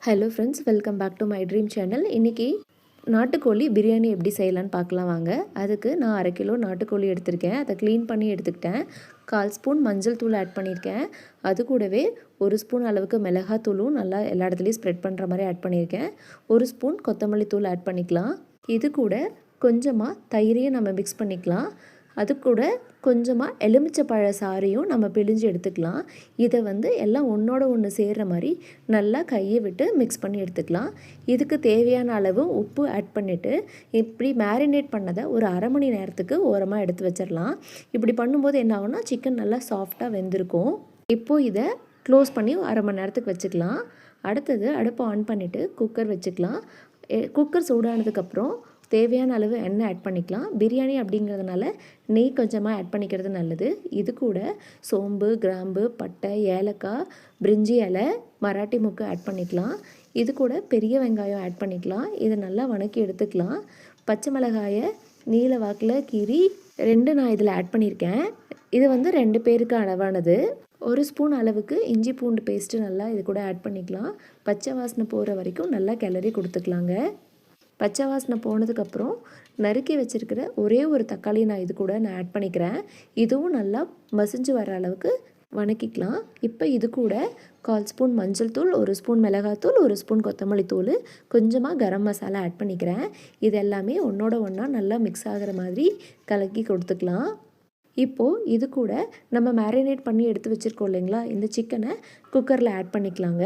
Hello friends, welcome back to my dream channel. இன்றைக்கி நாட்டுக்கோழி பிரியாணி எப்படி செய்யலான்னு பார்க்கலாம் வாங்க. அதுக்கு நான் 1/2 கிலோ நாட்டுக்கோழி எடுத்திருக்கேன். அதை க்ளீன் பண்ணி எடுத்துக்கிட்டேன். 1/4 ஸ்பூன் மஞ்சள் தூள் ஆட் பண்ணியிருக்கேன். அது கூடவே 1 ஸ்பூன் அளவுக்கு மிளகாத்தூளும் நல்லா எல்லா இடத்துலையும் ஸ்ப்ரெட் பண்ணுற மாதிரி ஆட் பண்ணியிருக்கேன். 1 ஸ்பூன் கொத்தமல்லி தூள் ஆட் பண்ணிக்கலாம். இது கூட கொஞ்சமாக தயிரையும் நம்ம மிக்ஸ் பண்ணிக்கலாம். அது கூட கொஞ்சமாக எலுமிச்சப்பழ சாறையும் நம்ம பிழிஞ்சு எடுத்துக்கலாம். இதை எல்லாம் ஒன்றோட ஒன்று சேர்கிற மாதிரி நல்லா கையை விட்டு மிக்ஸ் பண்ணி எடுத்துக்கலாம். இதுக்கு தேவையான அளவு உப்பு ஆட் பண்ணிவிட்டு இப்படி மேரினேட் பண்ணதை ஒரு 1/2 மணி நேரத்துக்கு ஓரமாக எடுத்து வச்சிடலாம். இப்படி பண்ணும்போது என்ன ஆகும்னா சிக்கன் நல்லா சாஃப்டாக வெந்திருக்கும். இப்போது இதை க்ளோஸ் பண்ணி 1/2 மணி நேரத்துக்கு வச்சுக்கலாம். அடுத்தது அடுப்பை ஆன் பண்ணிவிட்டு குக்கர் வச்சுக்கலாம். குக்கர் சூடானதுக்கப்புறம் தேவையான அளவு எண்ணெய் ஆட் பண்ணிக்கலாம். பிரியாணி அப்படிங்கிறதுனால நெய் கொஞ்சமாக ஆட் பண்ணிக்கிறது நல்லது. இது கூட சோம்பு, கிராம்பு, பட்டை, ஏலக்காய், பிரிஞ்சி இலை, மராட்டி மொக்கு ஆட் பண்ணிக்கலாம். இது கூட பெரிய வெங்காயம் ஆட் பண்ணிக்கலாம். இதை நல்லா வணக்கி எடுத்துக்கலாம். பச்சை மிளகாயை நீல வாக்கில் கீறி 2 நான் இதில் ஆட் பண்ணியிருக்கேன். இது 2 பேருக்கு அளவானது. 1 ஸ்பூன் அளவுக்கு இஞ்சி பூண்டு பேஸ்ட்டு நல்லா இது கூட ஆட் பண்ணிக்கலாம். பச்சை வாசனை போகிற வரைக்கும் நல்லா கிளறி கொடுத்துக்கலாங்க. பச்சை வாசனை போனதுக்கப்புறம் நறுக்கி வச்சுருக்கிற ஒரே ஒரு தக்காளி நான் இது கூட ஆட் பண்ணிக்கிறேன். இதுவும் நல்லா மசிஞ்சு வர அளவுக்கு வணக்கிக்கலாம். இப்போ இது கூட 1/4 ஸ்பூன் மஞ்சள் தூள், 1 ஸ்பூன் மிளகாத்தூள், 1 ஸ்பூன் கொத்தமல்லி தூள், கொஞ்சமாக கரம் மசாலா ஆட் பண்ணிக்கிறேன். இது எல்லாமே ஒன்றோட ஒன்றா நல்லா மிக்ஸ் ஆகிற மாதிரி கலக்கி கொடுத்துக்கலாம். இப்போது இது கூட நம்ம மேரினேட் பண்ணி எடுத்து வச்சுருக்கோம் இல்லைங்களா, இந்த சிக்கனை குக்கரில் ஆட் பண்ணிக்கலாங்க.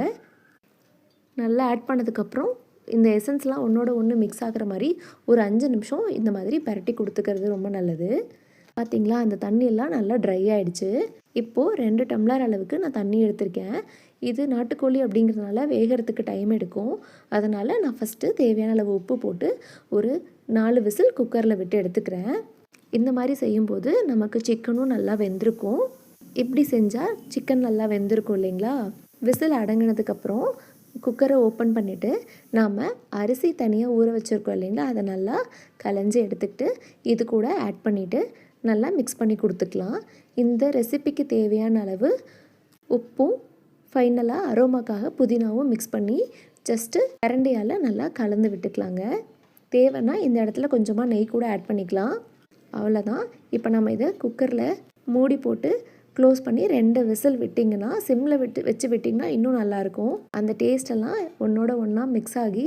நல்லா ஆட் பண்ணதுக்கப்புறம் இந்த எசன்ஸ்லாம் ஒன்றோட ஒன்று மிக்ஸ் ஆகிற மாதிரி ஒரு 5 நிமிஷம் இந்த மாதிரி பரட்டி கொடுத்துக்கிறது ரொம்ப நல்லது. பார்த்திங்களா, அந்த தண்ணியெல்லாம் நல்லா ட்ரை ஆகிடுச்சு. இப்போது 2 டம்ளர் அளவுக்கு நான் தண்ணி எடுத்திருக்கேன். இது நாட்டுக்கோழி அப்படிங்கிறதுனால வேகிறதுக்கு டைம் எடுக்கும். அதனால் நான் ஃபஸ்ட்டு தேவையான அளவு உப்பு போட்டு ஒரு 4 விசில் குக்கரில் விட்டு எடுத்துக்கிறேன். இந்த மாதிரி செய்யும்போது நமக்கு சிக்கனும் நல்லா வெந்திருக்கும். இப்படி செஞ்சால் சிக்கன் நல்லா வெந்திருக்கும் இல்லைங்களா. விசில் அடங்கினதுக்கப்புறம் குக்கரை ஓப்பன் பண்ணிவிட்டு நாம் அரிசி தனியாக ஊற வச்சுருக்கோம் இல்லைங்களா, அதை நல்லா களைஞ்சி எடுத்துக்கிட்டு இது கூட ஆட் பண்ணிவிட்டு நல்லா மிக்ஸ் பண்ணி கொடுத்துக்கலாம். இந்த ரெசிபிக்கு தேவையான அளவு உப்பும் ஃபைனலாக அரோமாக்காக புதினாவும் மிக்ஸ் பண்ணி ஜஸ்ட்டு கரண்டியால் நல்லா கலந்து விட்டுக்கலாங்க. தேவைன்னா இந்த இடத்துல கொஞ்சமாக நெய் கூட ஆட் பண்ணிக்கலாம். அவ்வளோதான். இப்போ நம்ம இதை குக்கரில் மூடி போட்டு க்ளோஸ் பண்ணி 2 விசில் விட்டிங்கன்னா, சிம்மில் வச்சு விட்டிங்கன்னா இன்னும் நல்லாயிருக்கும். அந்த டேஸ்டெல்லாம் ஒன்றோட ஒன்றா மிக்ஸ் ஆகி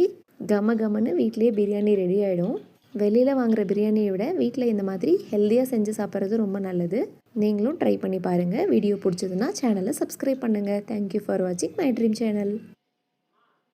கம கமன்னு வீட்டிலேயே பிரியாணி ரெடி ஆகிடும். வெளியில் வாங்குகிற பிரியாணியை விட வீட்டில் இந்த மாதிரி ஹெல்த்தியாக செஞ்சு சாப்பிட்றது ரொம்ப நல்லது. நீங்களும் ட்ரை பண்ணி பாருங்கள். வீடியோ பிடிச்சதுன்னா சேனலை சப்ஸ்கிரைப் பண்ணுங்கள். தேங்க்யூ ஃபார் வாட்சிங் மை ட்ரீம் சேனல்.